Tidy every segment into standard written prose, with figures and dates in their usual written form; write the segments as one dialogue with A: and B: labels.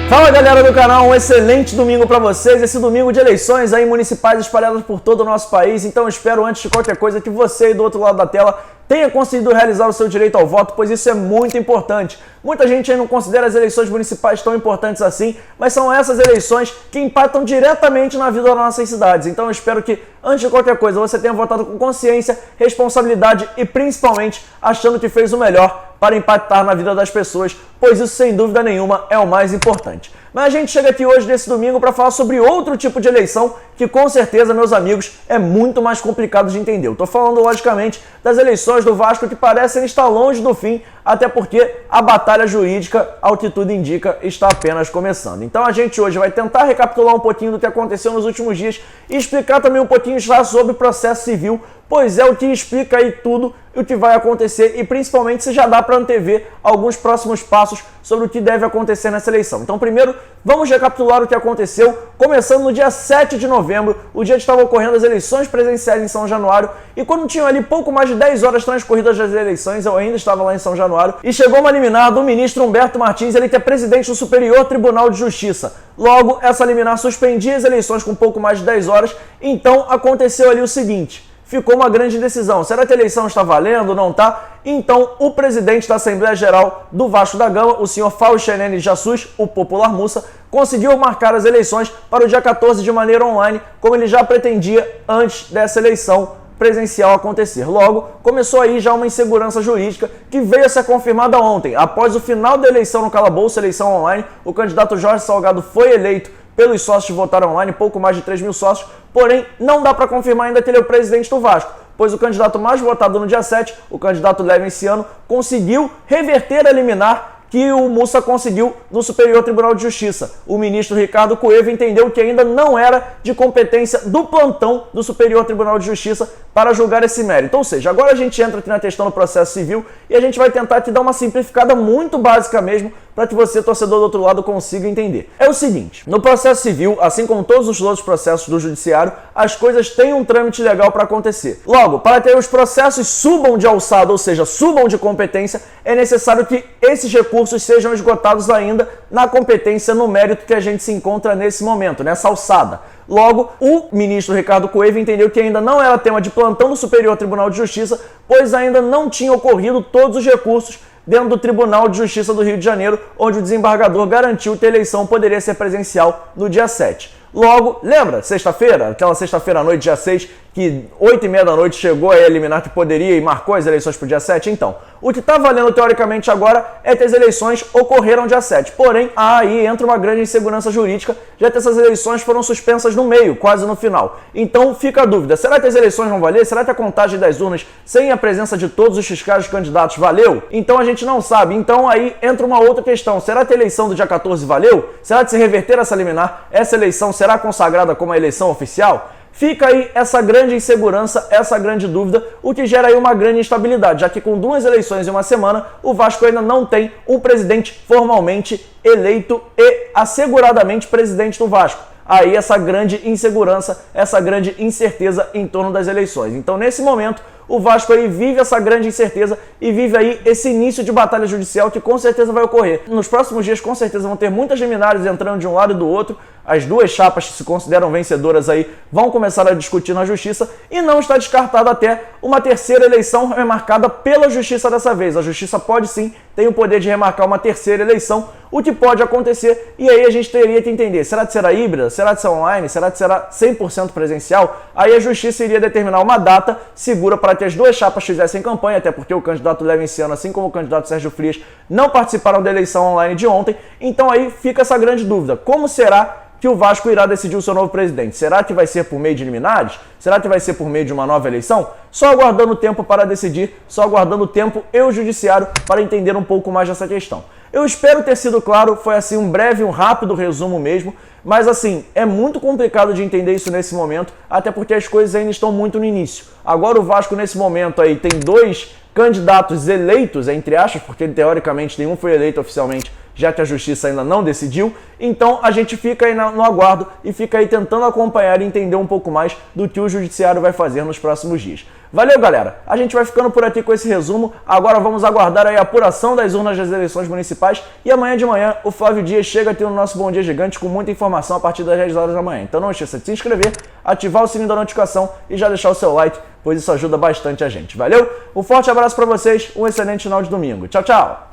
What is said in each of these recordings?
A: Fala galera do canal, um excelente domingo para vocês, esse domingo de eleições aí municipais espalhadas por todo o nosso país, então eu espero antes de qualquer coisa que você aí do outro lado da tela tenha conseguido realizar o seu direito ao voto, pois isso é muito importante. Muita gente aí não considera as eleições municipais tão importantes assim, mas são essas eleições que impactam diretamente na vida das nossas cidades. Então eu espero que, antes de qualquer coisa, você tenha votado com consciência, responsabilidade e principalmente achando que fez o melhor para impactar na vida das pessoas, pois isso sem dúvida nenhuma é o mais importante. Mas a gente chega aqui hoje, nesse domingo, para falar sobre outro tipo de eleição que, com certeza, meus amigos, é muito mais complicado de entender. Eu estou falando, logicamente, das eleições do Vasco que parecem estar longe do fim, até porque a batalha jurídica, ao que tudo indica, está apenas começando. Então a gente hoje vai tentar recapitular um pouquinho do que aconteceu nos últimos dias e explicar também um pouquinho já sobre o processo civil, pois é o que explica aí tudo o que vai acontecer e principalmente se já dá para antever alguns próximos passos sobre o que deve acontecer nessa eleição. Então primeiro, vamos recapitular o que aconteceu, começando no dia 7 de novembro, o dia que estavam ocorrendo as eleições presidenciais em São Januário, e quando tinham ali pouco mais de 10 horas transcorridas das eleições, eu ainda estava lá em São Januário, e chegou uma liminar do ministro Humberto Martins, ele que é presidente do Superior Tribunal de Justiça. Logo, essa liminar suspendia as eleições com pouco mais de 10 horas, então aconteceu ali o seguinte: ficou uma grande indecisão. Será que a eleição está valendo ou não está? Então, o presidente da Assembleia Geral do Vasco da Gama, o senhor Faustino Jassus, o popular Mussa, conseguiu marcar as eleições para o dia 14 de maneira online, como ele já pretendia antes dessa eleição presencial acontecer. Logo, começou aí já uma insegurança jurídica que veio a ser confirmada ontem. Após o final da eleição no calabouço, eleição online, o candidato Jorge Salgado foi eleito pelos sócios que votaram online, pouco mais de 3 mil sócios, porém não dá para confirmar ainda que ele é o presidente do Vasco, pois o candidato mais votado no dia 7, o candidato Levenciano, conseguiu reverter a liminar que o Mussa conseguiu no Superior Tribunal de Justiça. O ministro Ricardo Cueva entendeu que ainda não era de competência do plantão do Superior Tribunal de Justiça para julgar esse mérito. Ou seja, agora a gente entra aqui na questão do processo civil e a gente vai tentar te dar uma simplificada muito básica mesmo, para que você, torcedor do outro lado, consiga entender. É o seguinte: no processo civil, assim como todos os outros processos do judiciário, as coisas têm um trâmite legal para acontecer. Logo, para que os processos subam de alçada, ou seja, subam de competência, é necessário que esses recursos sejam esgotados ainda na competência, no mérito que a gente se encontra nesse momento, nessa alçada. Logo, o ministro Ricardo Cueva entendeu que ainda não era tema de plantão do Superior Tribunal de Justiça, pois ainda não tinham ocorrido todos os recursos dentro do Tribunal de Justiça do Rio de Janeiro, onde o desembargador garantiu que a eleição poderia ser presencial no dia 7. Logo, lembra, sexta-feira, aquela sexta-feira à noite, dia 6, que 8h30 da noite chegou a eliminar que poderia e marcou as eleições para o dia 7? Então, o que está valendo teoricamente agora é que as eleições ocorreram dia 7. Porém, aí entra uma grande insegurança jurídica, já que essas eleições foram suspensas no meio, quase no final. Então fica a dúvida: será que as eleições vão valer? Será que a contagem das urnas, sem a presença de todos os fiscais dos candidatos, valeu? Então a gente não sabe. Então aí entra uma outra questão: será que a eleição do dia 14 valeu? Será que se reverter essa liminar, essa eleição será consagrada como a eleição oficial? Fica aí essa grande insegurança, essa grande dúvida, o que gera aí uma grande instabilidade, já que com 2 eleições em uma semana, o Vasco ainda não tem um presidente formalmente eleito e asseguradamente presidente do Vasco. Aí essa grande insegurança, essa grande incerteza em torno das eleições. Então, nesse momento, o Vasco aí vive essa grande incerteza e vive aí esse início de batalha judicial que com certeza vai ocorrer. Nos próximos dias, com certeza, vão ter muitas liminares entrando de um lado e do outro. As 2 chapas que se consideram vencedoras aí vão começar a discutir na justiça e não está descartado até uma terceira eleição remarcada pela justiça dessa vez. A justiça pode sim, tem o poder de remarcar uma terceira eleição, o que pode acontecer, e aí a gente teria que entender: será que será híbrida? Será que será online? Será que será 100% presencial? Aí a justiça iria determinar uma data segura para que as 2 chapas fizessem campanha, até porque o candidato Levenciano, assim como o candidato Sérgio Frias, não participaram da eleição online de ontem. Então aí fica essa grande dúvida: como será que o Vasco irá decidir o seu novo presidente? Será que vai ser por meio de liminares? Será que vai ser por meio de uma nova eleição? Só aguardando o tempo para decidir, só aguardando o tempo e o judiciário para entender um pouco mais dessa questão. Eu espero ter sido claro, foi assim um breve, um rápido resumo mesmo, mas assim, é muito complicado de entender isso nesse momento, até porque as coisas ainda estão muito no início. Agora o Vasco nesse momento aí tem 2 candidatos eleitos, entre aspas, porque teoricamente nenhum foi eleito oficialmente, já que a justiça ainda não decidiu. Então a gente fica aí no aguardo e fica aí tentando acompanhar e entender um pouco mais do que o judiciário vai fazer nos próximos dias. Valeu, galera! A gente vai ficando por aqui com esse resumo. Agora vamos aguardar aí a apuração das urnas das eleições municipais. E amanhã de manhã o Flávio Dias chega aqui no nosso Bom Dia Gigante com muita informação a partir das 10 horas da manhã. Então não esqueça de se inscrever, ativar o sininho da notificação e já deixar o seu like, pois isso ajuda bastante a gente. Valeu? Um forte abraço para vocês, um excelente final de domingo. Tchau, tchau!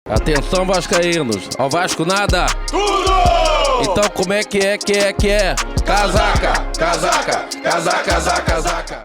B: Atenção, vascaínos, ao Vasco nada! Tudo! Então como é que é? Casaca, casaca, casaca, casaca, casaca.